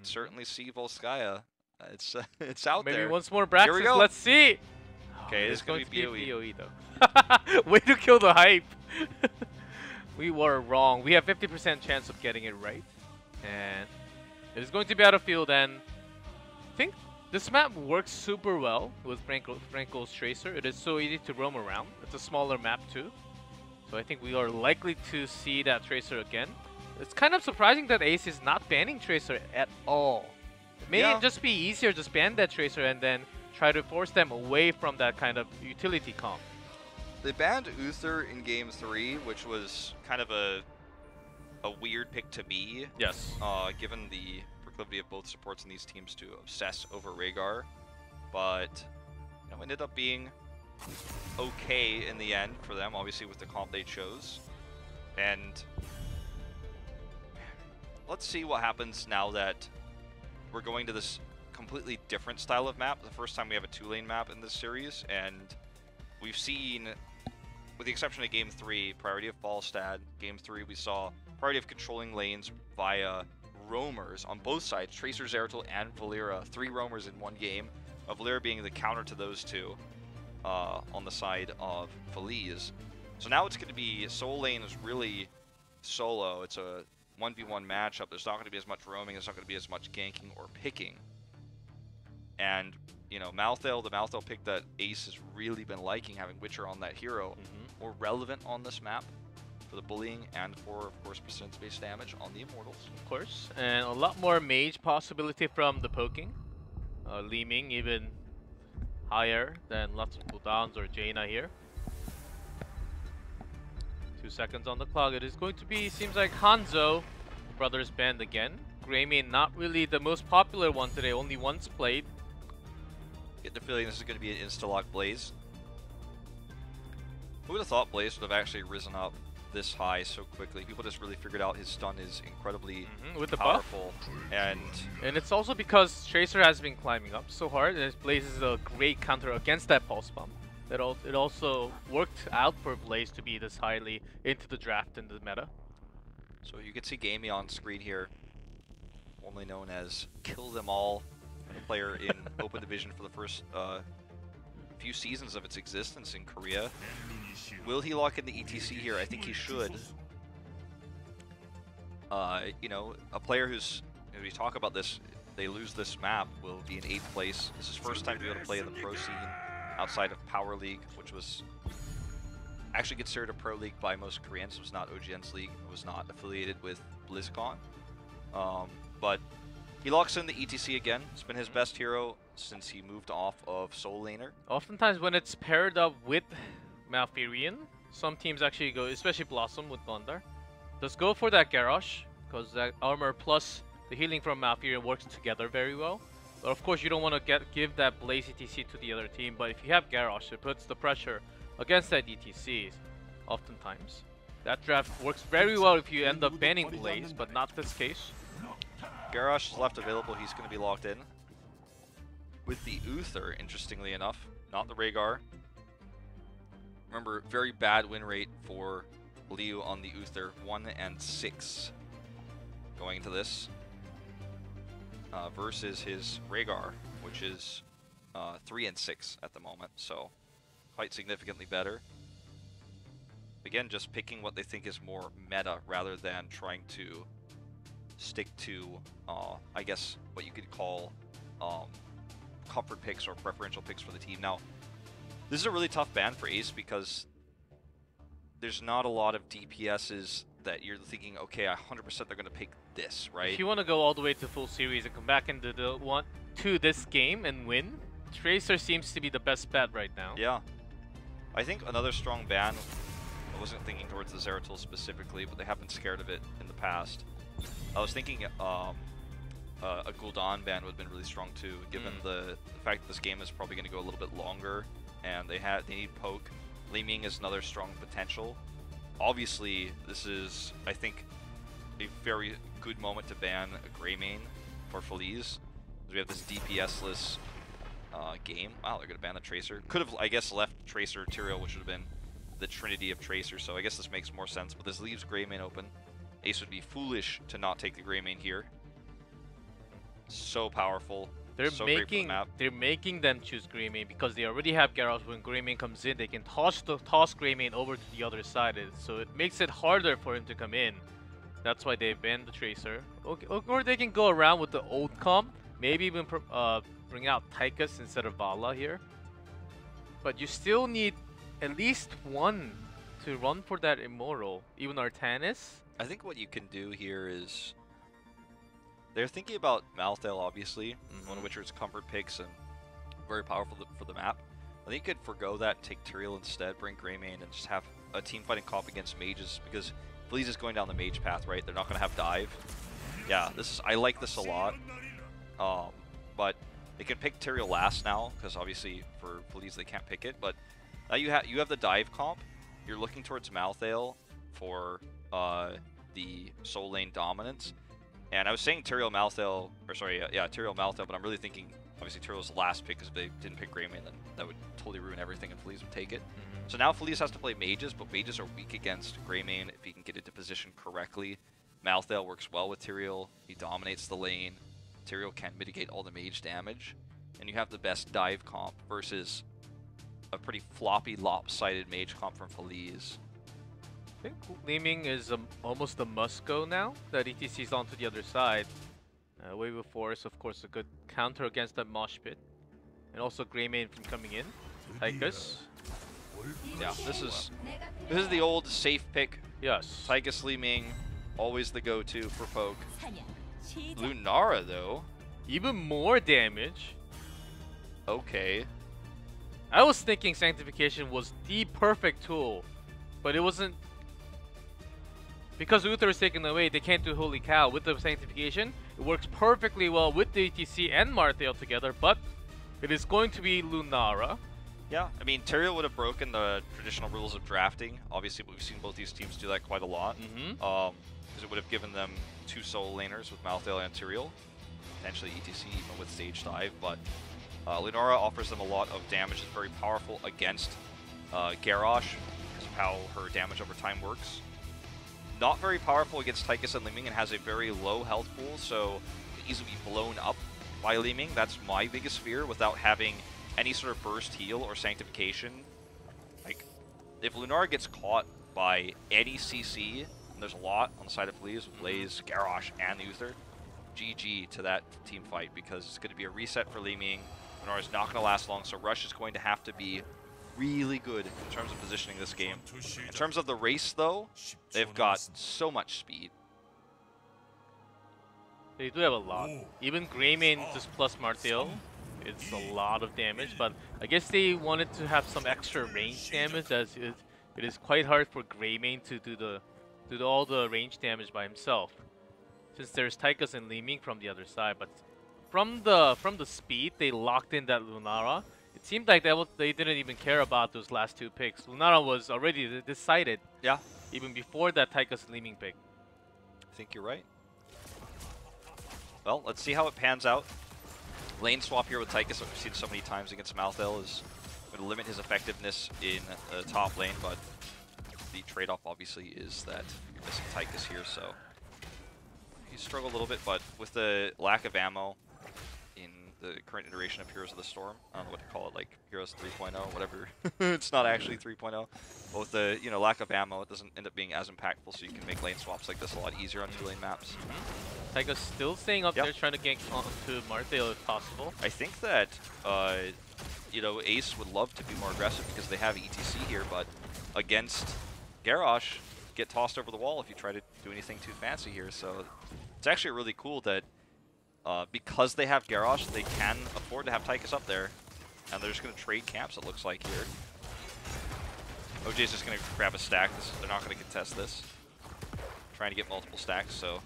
could certainly see Volskaya. It's out there. Maybe once more Braxis. Here we go. Let's see. Okay, It's it's going to be BOE though. Way to kill the hype. We were wrong. We have 50% chance of getting it right. And it is going to be out of field, and I think this map works super well with Franco's Tracer. It is so easy to roam around. It's a smaller map too. So I think we are likely to see that Tracer again. It's kind of surprising that Ace is not banning Tracer at all. It may just be easier to just ban that Tracer and then try to force them away from that kind of utility comp. They banned Uther in Game 3, which was kind of a weird pick to me. Yes. Given the proclivity of both supports in these teams to obsess over Rhaegar. But, you know, ended up being okay in the end for them, obviously with the comp they chose. And let's see what happens now that we're going to this completely different style of map. The first time we have a 2-lane map in this series, and we've seen, with the exception of Game 3, priority of Falstad. Game 3, we saw priority of controlling lanes via roamers on both sides, Tracer, Zeratul, and Valeera. 3 roamers in one game, Valeera being the counter to those two on the side of Feliz. So now it's going to be, Soul Lane is really solo. It's a 1v1 matchup. There's not going to be as much roaming, there's not going to be as much ganking or picking. And, you know, Malthael, the Malthael pick that Ace has really been liking, having Witcher on that hero, more relevant on this map for the bullying and for, of course, percentage-based damage on the Immortals. Of course, and a lot more mage possibility from the poking. Li Ming even higher than lots of cooldowns or Jaina here. 2 seconds on the clock. It is going to be, seems like Hanzo brothers banned again. Greymane not really the most popular one today, only once played. Get the feeling this is going to be an insta-lock Blaze. Who would have thought Blaze would have actually risen up this high so quickly? People just really figured out his stun is incredibly with the powerful. And it's also because Tracer has been climbing up so hard, and Blaze is a great counter against that pulse bomb. It also worked out for Blaze to be this highly into the draft in the meta. So you can see Gamey on screen here, formerly known as Kill Them All, a player in Open Division for the first few seasons of its existence in Korea. Will he lock in the ETC here? I think he should. You know, a player who's, as we talk about this, they lose this map, will be in 8th place. This is his first time to be able to play in the pro scene outside of Power League, which was actually considered a pro league by most Koreans. It was not OGN's league. It was not affiliated with BlizzCon. But he locks in the ETC again. It's been his best hero since he moved off of Soul Laner. Oftentimes when it's paired up with Malfurion, some teams actually go, especially Blossom with Gondar, just go for that Garrosh, because that armor plus the healing from Malfurion works together very well. But of course you don't want to give that Blaze ETC to the other team, but if you have Garrosh, it puts the pressure against that ETC oftentimes. That draft works very well if you end up banning Blaze, but not this case. Garrosh is left available, he's going to be locked in. With the Uther, interestingly enough, not the Rhaegar. Remember, very bad win rate for Liu on the Uther, 1 and 6 going into this. Versus his Rhaegar, which is 3 and 6 at the moment, so quite significantly better. Again, just picking what they think is more meta rather than trying to stick to, I guess, what you could call comfort picks or preferential picks for the team. Now, this is a really tough ban for Ace because there's not a lot of DPSs that you're thinking, okay, 100% they're going to pick this, right? If you want to go all the way to full series and come back into this game and win, Tracer seems to be the best bet right now. Yeah. I think another strong ban, I wasn't thinking towards the Zeratul specifically, but they have been scared of it in the past. I was thinking a Gul'dan ban would have been really strong too, given the fact that this game is probably going to go a little bit longer, and they need poke. Li Ming is another strong potential. Obviously, this is, I think, a very good moment to ban a Greymane for Feliz. We have this DPS-less game. Wow, they're going to ban the Tracer. Could have, I guess, left Tracer Tyrael, which would have been the trinity of Tracer, so I guess this makes more sense. But this leaves Greymane open. Ace would be foolish to not take the Greymane here. So powerful. They're so great for the map. making them choose Greymane because they already have Gyarados. When Greymane comes in, they can toss Greymane over to the other side, so it makes it harder for him to come in. That's why they banned the Tracer. Okay, or they can go around with the old comp, maybe even bring out Tychus instead of Vala here. But you still need at least one to run for that Immortal, even Artanis. I think what you can do here is they're thinking about Malthael, obviously, one of Witcher's comfort picks and very powerful for the map. I think you could forgo that, take Tyrael instead, bring Greymane, and just have a team fighting comp against mages, because Feliz is going down the mage path, right? They're not going to have dive. Yeah, I like this a lot. But they can pick Tyrael last now, because obviously for Feliz they can't pick it. But now you have the dive comp. You're looking towards Malthael for the soul lane dominance. And I was saying Tyrael Malthael, or sorry, yeah, Tyrael Malthael, but I'm really thinking, obviously, Tyrael's the last pick, because if they didn't pick Greymane, then that would totally ruin everything, and Feliz would take it. So now Feliz has to play mages, but mages are weak against Greymane if he can get into position correctly. Malthael works well with Tyrael. He dominates the lane. Tyrael can mitigate all the mage damage. And you have the best dive comp versus a pretty floppy, lopsided mage comp from Feliz. I think Gleaming is almost a must-go now that ETC's onto the other side. Wave of Force, of course, a good counter against that Mosh Pit. And also Greymane from coming in. Tychus. Yeah, this is the old safe pick. Yes. Tychus Gleaming, always the go-to for poke. Lunara, though. Even more damage. Okay. I was thinking Sanctification was the perfect tool, but it wasn't. Because Uther is taken away, they can't do Holy Cow. With the Sanctification, it works perfectly well with the ETC and Marthael together, but it is going to be Lunara. Yeah, I mean, Tyrael would have broken the traditional rules of drafting. Obviously, we've seen both these teams do that quite a lot. Because it would have given them two soul laners with Malthael and Tyrael. Potentially ETC even with Stage Dive, but Lunara offers them a lot of damage. It's very powerful against Garrosh, because of how her damage over time works. Not very powerful against Tychus and Leeming, and has a very low health pool, so can easily be blown up by Leeming. That's my biggest fear, without having any sort of burst heal or sanctification. Like, if Lunara gets caught by any CC, and there's a lot on the side of Feliz with Blaze, Garrosh, and Uther, GG to that team fight, because it's going to be a reset for Leeming. Lunara's not going to last long, so Rush is going to have to be really good in terms of positioning this game. In terms of the race, though, they've got so much speed. They do have a lot. Even Greymane just plus Marthael, it's a lot of damage, but I guess they wanted to have some extra range damage, as it is quite hard for Greymane to do all the range damage by himself, since there's Tychus and Leeming from the other side. But from the speed, they locked in that Lunara. It seemed like they didn't even care about those last two picks. Lunara was already decided. Yeah. Even before that Tychus and Leeming pick. I think you're right. Well, let's see how it pans out. Lane swap here with Tychus, that we've seen so many times against Malthael, is going to limit his effectiveness in the top lane, but the trade-off obviously is that you're missing Tychus here, so he struggled a little bit, but with the lack of ammo in the current iteration of Heroes of the Storm, I don't know what to call it, like Heroes 3.0, whatever. It's not actually 3.0. But with the lack of ammo, it doesn't end up being as impactful, so you can make lane swaps like this a lot easier on two-lane maps. Tychus still staying up there, trying to gank onto Marthael if possible. I think that, Ace would love to be more aggressive because they have ETC here, but against Garrosh, get tossed over the wall if you try to do anything too fancy here. So it's actually really cool that because they have Garrosh, they can afford to have Tychus up there, and they're just going to trade camps, it looks like, here. OJ's just going to grab a stack. They're not going to contest this. Trying to get multiple stacks, so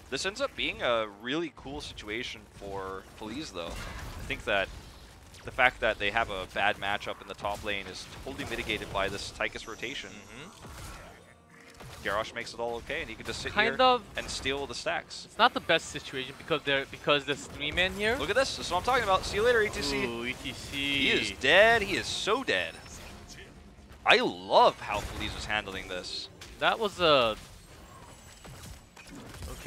this ends up being a really cool situation for Feliz, though. I think that the fact that they have a bad matchup in the top lane is totally mitigated by this Tychus rotation. Garrosh makes it all okay, and he can just sit here and steal the stacks. It's not the best situation because there's 3 men here. Look at this. This is what I'm talking about. See you later, ETC. Ooh, ETC. He is dead. He is so dead. I love how Feliz was handling this. That was a...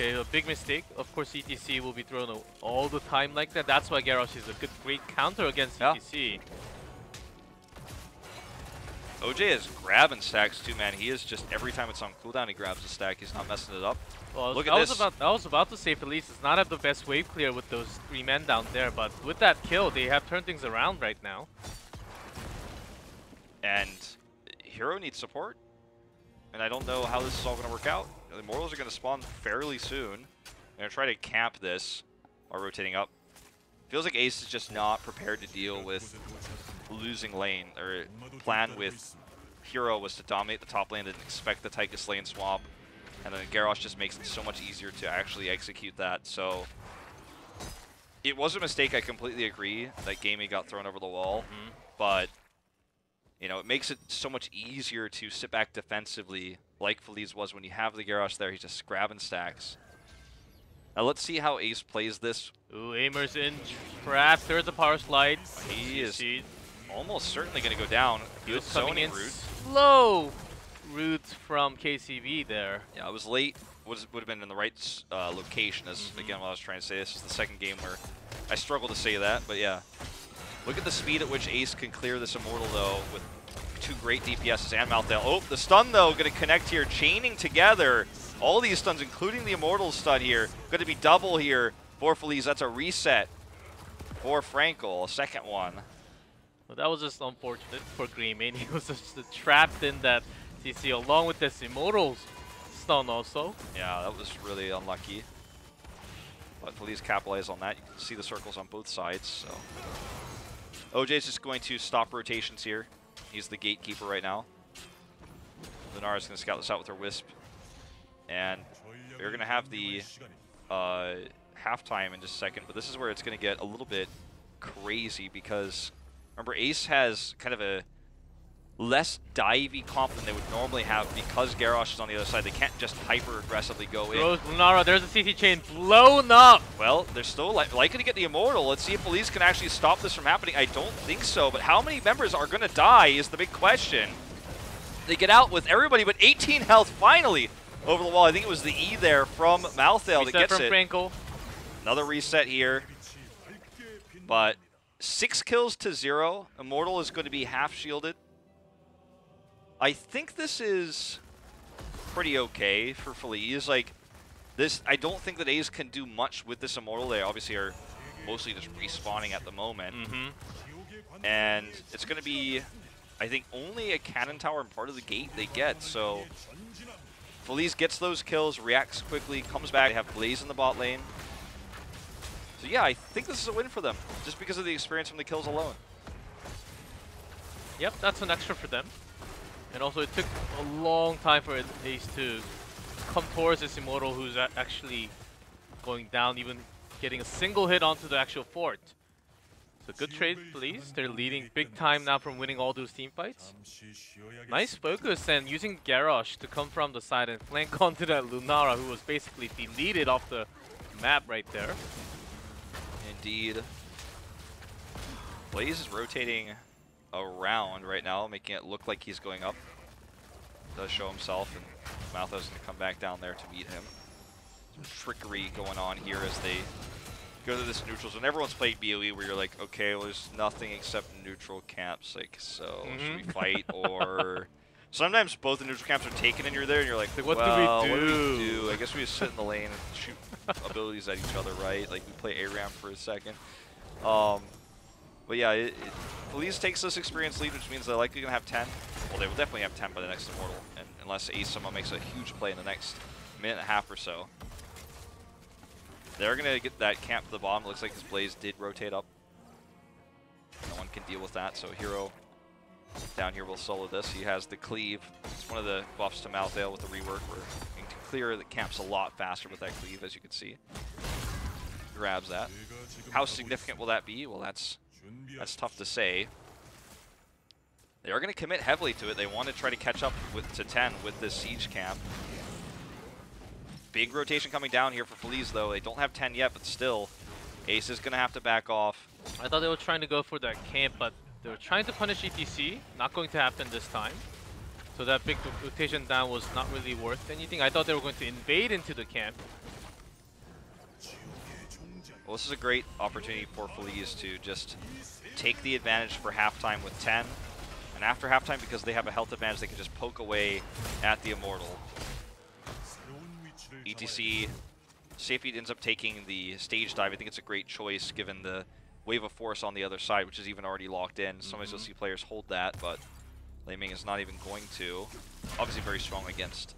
Okay, a big mistake. Of course, ETC will be thrown all the time like that. That's why Garrosh is a great counter against ETC. OJ is grabbing stacks too, man. He is just, every time it's on cooldown, he grabs a stack. He's not messing it up. Well, Look at this. I was about to say Feliz is not at the best wave clear with those 3 men down there, but with that kill, they have turned things around right now. And Hero needs support. And I don't know how this is all going to work out. The Immortals are going to spawn fairly soon. They're going to try to camp this while rotating up. Feels like Ace is just not prepared to deal with losing lane. Their plan with Hero was to dominate the top lane and expect the Tychus lane swap. And then Garrosh just makes it so much easier to actually execute that. So it was a mistake, I completely agree, that Gamey got thrown over the wall. But you know, it makes it so much easier to sit back defensively like Feliz was when you have the Garrosh there. He's just grabbing stacks. Now let's see how Ace plays this. Ooh, Aimer's in trap. There's a power slide. He is almost certainly going to go down. Good zoning route. Slow routes from KCB there. Yeah, it was late. Would have been in the right location, as again what I was trying to say. This is the second game where I struggle to say that, but yeah. Look at the speed at which Ace can clear this Immortal, though, with 2 great DPSs and Malthael. Oh, the stun, though, going to connect here, chaining together. All these stuns, including the Immortal stun here, going to be double here for Feliz. That's a reset for Frankel, a second one. Well, that was just unfortunate for Greymane. He was just trapped in that CC along with this Immortal stun also. Yeah, that was really unlucky. But Feliz capitalized on that. You can see the circles on both sides, so... OJ is just going to stop rotations here. He's the gatekeeper right now. Lunara's going to scout this out with her Wisp. And we're going to have the halftime in just a second, but this is where it's going to get a little bit crazy because, remember, Ace has kind of a less divey comp than they would normally have because Garrosh is on the other side. They can't just hyper-aggressively go in. Lunara, there's a CC chain blown up! Well, they're still likely to get the Immortal. Let's see if Feliz can actually stop this from happening. I don't think so, but how many members are going to die is the big question. They get out with everybody, but 18 health finally over the wall. I think it was the E there from Malthael that gets it. Frankel. Another reset here. But 6 kills to 0. Immortal is going to be half shielded. I think this is pretty okay for Feliz. Like, this, I don't think that Ace can do much with this Immortal. They obviously are mostly just respawning at the moment. And it's going to be, I think, only a cannon tower and part of the gate they get. So Feliz gets those kills, reacts quickly, comes back. They have Blaze in the bot lane. So yeah, I think this is a win for them, just because of the experience from the kills alone. Yep, that's an extra for them. And also it took a long time for Ace to come towards this Immortal who's actually going down, even getting a single hit onto the actual fort. So good trade, Feliz. They're leading big time now from winning all those team fights. Nice focus and using Garrosh to come from the side and flank onto that Lunara who was basically deleted off the map right there. Indeed. Blaze is rotating around right now, making it look like he's going up. Does show himself, and Malthael's going to come back down there to meet him. Some trickery going on here as they go to this neutral zone. Everyone's played BOE where you're like, okay, well, there's nothing except neutral camps. Like, so should we fight? Or sometimes both the neutral camps are taken and you're there and you're like, what well, do we do? What do we do? I guess we just sit in the lane and shoot abilities at each other, right? Like we play ARAM for a second. But yeah, Feliz takes this experience lead, which means they're likely going to have 10. Well, they will definitely have 10 by the next Immortal, and unless Ace somehow makes a huge play in the next minute and a half or so. They're going to get that camp to the bottom. It looks like his Blaze did rotate up. No one can deal with that, so Hero down here will solo this. He has the cleave. It's one of the buffs to Malthael with the rework. Where you can clear the camps a lot faster with that cleave, as you can see. Grabs that. How significant will that be? Well, that's tough to say. They are going to commit heavily to it. They want to try to catch up to 10 with this siege camp. Big rotation coming down here for Feliz, though. They don't have 10 yet, but still, Ace is going to have to back off. I thought they were trying to go for that camp, but they were trying to punish ETC. Not going to happen this time. So that big rotation down was not really worth anything. I thought they were going to invade into the camp. Well, this is a great opportunity for Feliz to just take the advantage for halftime with 10. And after halftime, because they have a health advantage, they can just poke away at the Immortal. ETC, Safety ends up taking the stage dive. I think it's a great choice given the wave of force on the other side, which is even already locked in. Sometimes you'll see players hold that, but Laming is not even going to. Obviously very strong against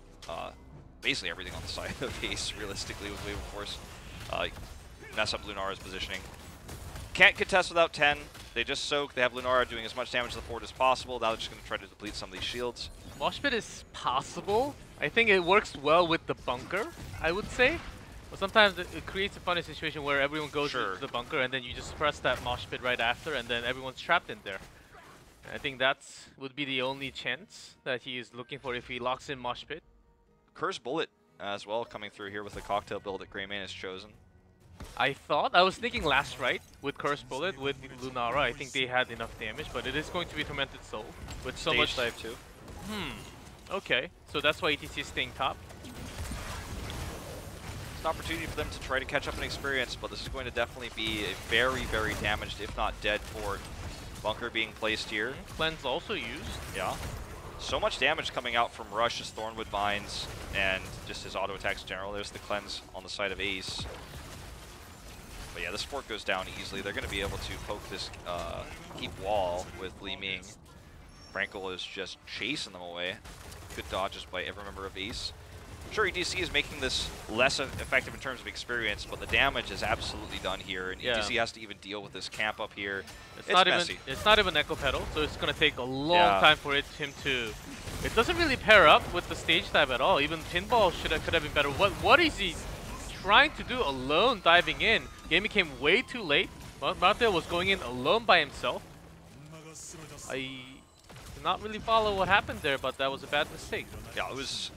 basically everything on the side of Ace, realistically, with wave of force. Mess up Lunara's positioning. Can't contest without 10. They just soak. They have Lunara doing as much damage to the fort as possible. Now they're just going to try to deplete some of these shields. Mosh pit is possible. I think it works well with the bunker, I would say. But sometimes it creates a funny situation where everyone goes into the bunker and then you just press that mosh pit right after and then everyone's trapped in there. And I think that would be the only chance that he is looking for if he locks in mosh pit. Curse Bullet as well coming through here with the cocktail build that Greymane has chosen. I was thinking last right with Curse Bullet with Lunara. I think they had enough damage, but it is going to be Tormented Soul with so much dive too. Okay, so that's why ETC is staying top. It's an opportunity for them to try to catch up in experience, but this is going to definitely be a very, very damaged, if not dead, fort. Bunker being placed here. Cleanse also used. Yeah. So much damage coming out from Rush's Thornwood Vines and just his auto attacks in general. There's the cleanse on the side of Ace. But yeah, this fort goes down easily. They're going to be able to poke this keep wall with Li Ming. Frankel is just chasing them away. Good dodges by every member of Ace. Sure, ETC is making this less effective in terms of experience, but the damage is absolutely done here, and ETC has to even deal with this camp up here. It's messy. It's not even Echo Pedal, so it's going to take a long time for him to... It doesn't really pair up with the stage dive at all. Even Pinball could have been better. What is he trying to do alone diving in? Game came way too late. Martel was going in alone by himself. I did not really follow what happened there, but that was a bad mistake. Yeah, it was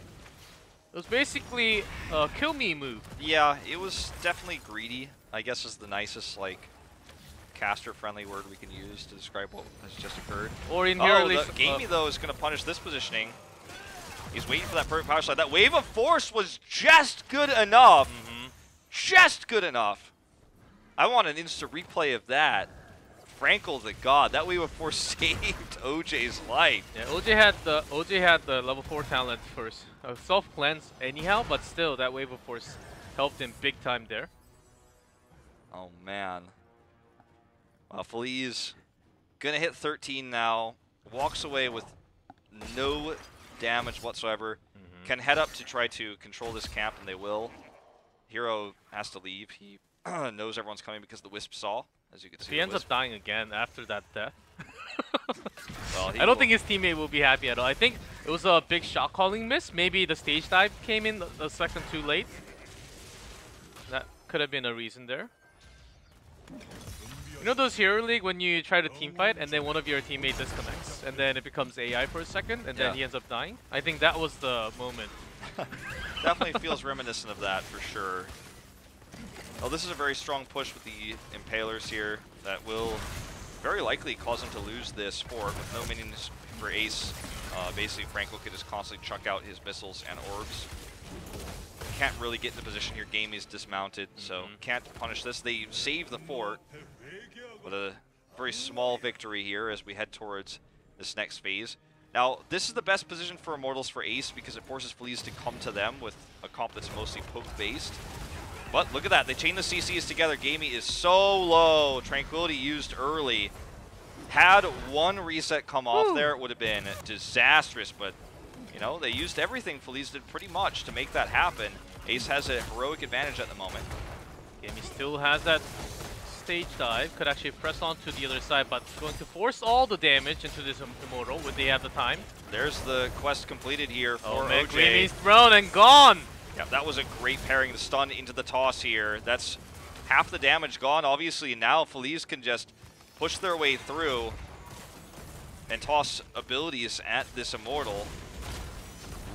basically a kill me move. Yeah, it was definitely greedy, I guess is the nicest, like, caster-friendly word we can use to describe what has just occurred. Or in here, Gamey, though, is going to punish this positioning. He's waiting for that perfect power slide. That wave of force was just good enough. Just good enough. I want an instant replay of that. Frankel the god. That wave of force saved OJ's life. Yeah, OJ had the level 4 talent first. Self-cleanse anyhow, but still that wave of force helped him big time there. Oh man. Feliz gonna hit 13 now. Walks away with no damage whatsoever. Can head up to try to control this camp, and they will. Hero has to leave. He knows everyone's coming because the Wisp saw, as you can see. If he ends up dying again after that death. Well, I don't think his teammate will be happy at all. I think it was a big shot calling miss. Maybe the stage dive came in the second too late. That could have been a reason there. You know those Hero League when you try to team fight and then one of your teammates disconnects and then it becomes AI for a second and then he ends up dying? I think that was the moment. Definitely feels reminiscent of that for sure. Oh, this is a very strong push with the Impalers here that will very likely cause him to lose this fort with no minions for Ace. Basically, Frankel could just constantly chuck out his missiles and orbs. Can't really get into position here. Game is dismounted, so can't punish this. They save the fort with a very small victory here as we head towards this next phase. Now, this is the best position for Immortals for Ace because it forces Feliz to come to them with a comp that's mostly poke-based. But look at that. They chain the CCs together. Gamey is so low. Tranquility used early. Had one reset come off there, it would have been disastrous. But, you know, they used everything. Feliz did pretty much to make that happen. Ace has a heroic advantage at the moment. Gamey still has that stage dive. Could actually press on to the other side, but going to force all the damage into this Immortal when they have the time. There's the quest completed here for OJ. Gamey's thrown and gone. Yeah, that was a great pairing. The stun into the toss here. That's half the damage gone. Obviously, now Feliz can just push their way through and toss abilities at this Immortal.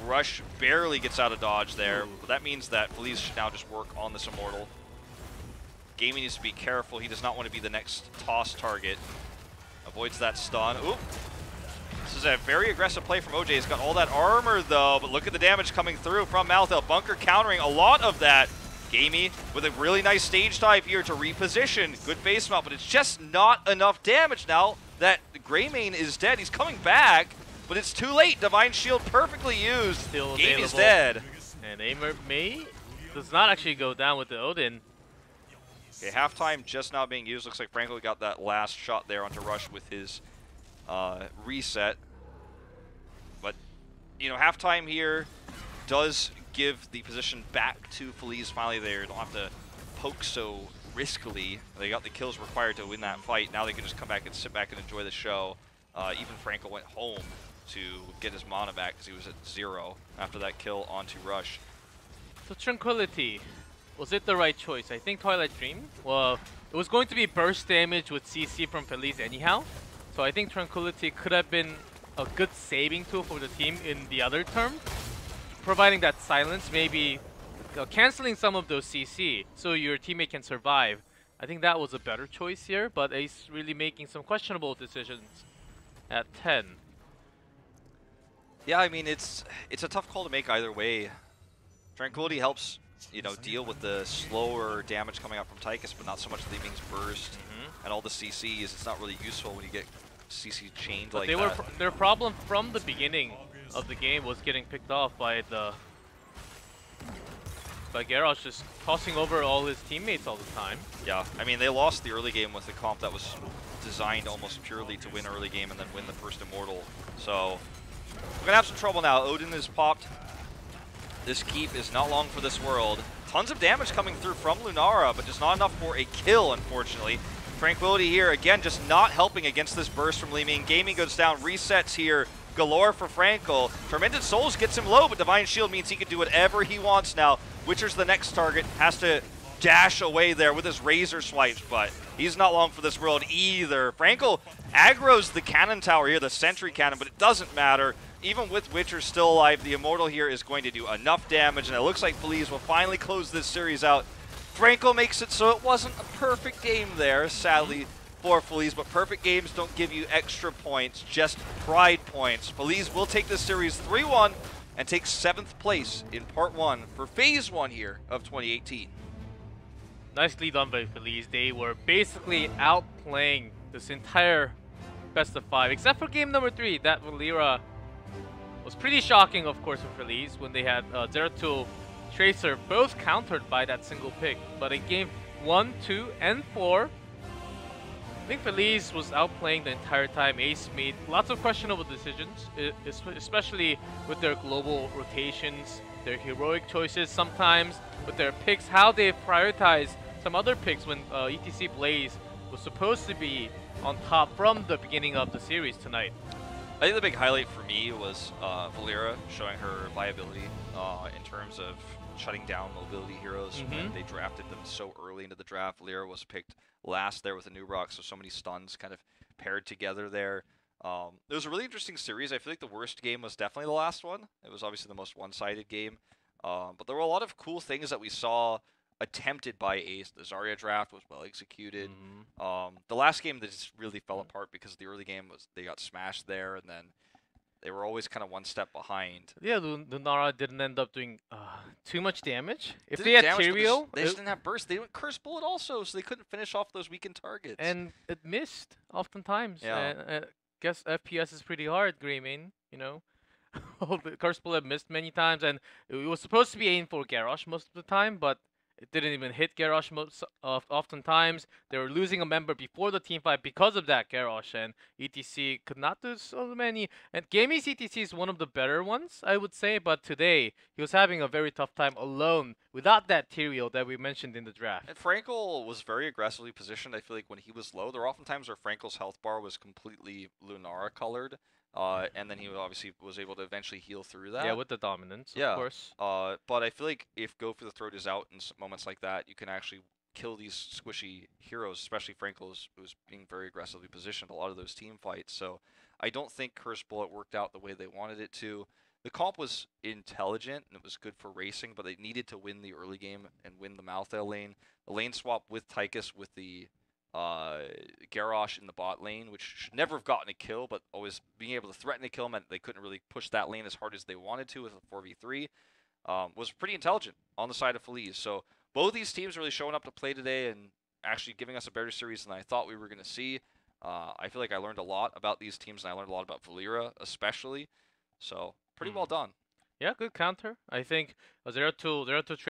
Rush barely gets out of dodge there. But that means that Feliz should now just work on this Immortal. Gamey needs to be careful. He does not want to be the next toss target. Avoids that stun. Oop. This is a very aggressive play from OJ. He's got all that armor, though, but look at the damage coming through from Malthel. Bunker countering a lot of that. Gamey with a really nice stage dive here to reposition. Good face mount, but it's just not enough damage now that Greymane is dead. He's coming back, but it's too late. Divine Shield perfectly used. Still Gamey's available. dead. And Aimer May does not actually go down with the Odin. Okay, halftime just now being used. Looks like Franco got that last shot there onto Rush with his reset. But, you know, halftime here does give the position back to Feliz finally there. Don't have to poke so riskily. They got the kills required to win that fight. Now they can just come back and sit back and enjoy the show. Even Franco went home to get his mana back because he was at 0 after that kill onto Rush. So Tranquility, was it the right choice? I think Twilight Dream, well, it was going to be burst damage with CC from Feliz anyhow. So I think Tranquility could have been a good saving tool for the team in the other term. Providing that silence, maybe canceling some of those CC so your teammate can survive. I think that was a better choice here, but Ace really making some questionable decisions at 10. Yeah, I mean, it's a tough call to make either way. Tranquility helps, you know, deal with the slower damage coming out from Tychus, but not so much Leeming's burst and all the CCs. It's not really useful when you get CC chained like that. Their problem from the beginning of the game was getting picked off by Garrosh just tossing over all his teammates all the time. Yeah, I mean, they lost the early game with a comp that was designed almost purely to win early game and then win the first Immortal. So we're gonna have some trouble now. Odin is popped. This keep is not long for this world. Tons of damage coming through from Lunara, but just not enough for a kill, unfortunately. Tranquility here, again, just not helping against this burst from Leeming. Gaming goes down, resets here. Galore for Frankel. Tormented Souls gets him low, but Divine Shield means he can do whatever he wants now. Witcher's the next target, has to dash away there with his Razor Swipes, but he's not long for this world either. Frankel aggroes the cannon tower here, the Sentry Cannon, but it doesn't matter. Even with Witcher still alive, the Immortal here is going to do enough damage, and it looks like Feliz will finally close this series out. Frankel makes it so it wasn't a perfect game there, sadly, for Feliz, but perfect games don't give you extra points, just pride points. Feliz will take this series 3-1 and take 7th place in Part 1 for Phase 1 here of 2018. Nicely done by Feliz. They were basically outplaying this entire best of 5, except for game number 3. That Valera was pretty shocking, of course, for Feliz when they had Zeratul, Tracer both countered by that single pick. But in game 1, 2, and 4, I think Feliz was outplaying the entire time. Ace made lots of questionable decisions, especially with their global rotations, their heroic choices sometimes, with their picks, how they prioritize some other picks when ETC Blaze was supposed to be on top from the beginning of the series tonight. I think the big highlight for me was Valera showing her viability in terms of shutting down mobility heroes when they drafted them so early into the draft. Valera was picked last there with a new rock, so many stuns kind of paired together there. It was a really interesting series. I feel like the worst game was definitely the last one. It was obviously the most one-sided game. But there were a lot of cool things that we saw attempted by Ace. The Zarya draft was well executed. The last game that just really fell apart because the early game was they got smashed there, and then they were always kind of one step behind. Yeah, Lunara didn't end up doing too much damage. If they had Tyrael, they just didn't have burst. They went Curse Bullet also, so they couldn't finish off those weakened targets. And it missed oftentimes. Yeah. Guess FPS is pretty hard, Greymane, you know. The Curse Bullet missed many times, and it was supposed to be aimed for Garrosh most of the time, but it didn't even hit Garrosh oftentimes. They were losing a member before the team fight because of that Garrosh, and ETC could not do so many. And Gamey's ETC is one of the better ones, I would say, but today he was having a very tough time alone without that Tyrael that we mentioned in the draft. And Frankel was very aggressively positioned. I feel like when he was low, there were often times where Frankel's health bar was completely Lunara colored. And then he obviously was able to eventually heal through that. Yeah, with the dominance, of course. But I feel like if Go for the Throat is out in moments like that, you can actually kill these squishy heroes, especially Frankel, who's being very aggressively positioned a lot of those team fights. So I don't think Curse Bullet worked out the way they wanted it to. The comp was intelligent, and it was good for racing, but they needed to win the early game and win the Malthael lane. The lane swap with Tychus with the Garrosh in the bot lane, which should never have gotten a kill, but always being able to threaten a kill meant they couldn't really push that lane as hard as they wanted to with a 4v3, was pretty intelligent on the side of Feliz. So both these teams really showing up to play today and actually giving us a better series than I thought we were going to see. I feel like I learned a lot about these teams, and I learned a lot about Valera especially. So pretty well done. Yeah, good counter. I think a 0-2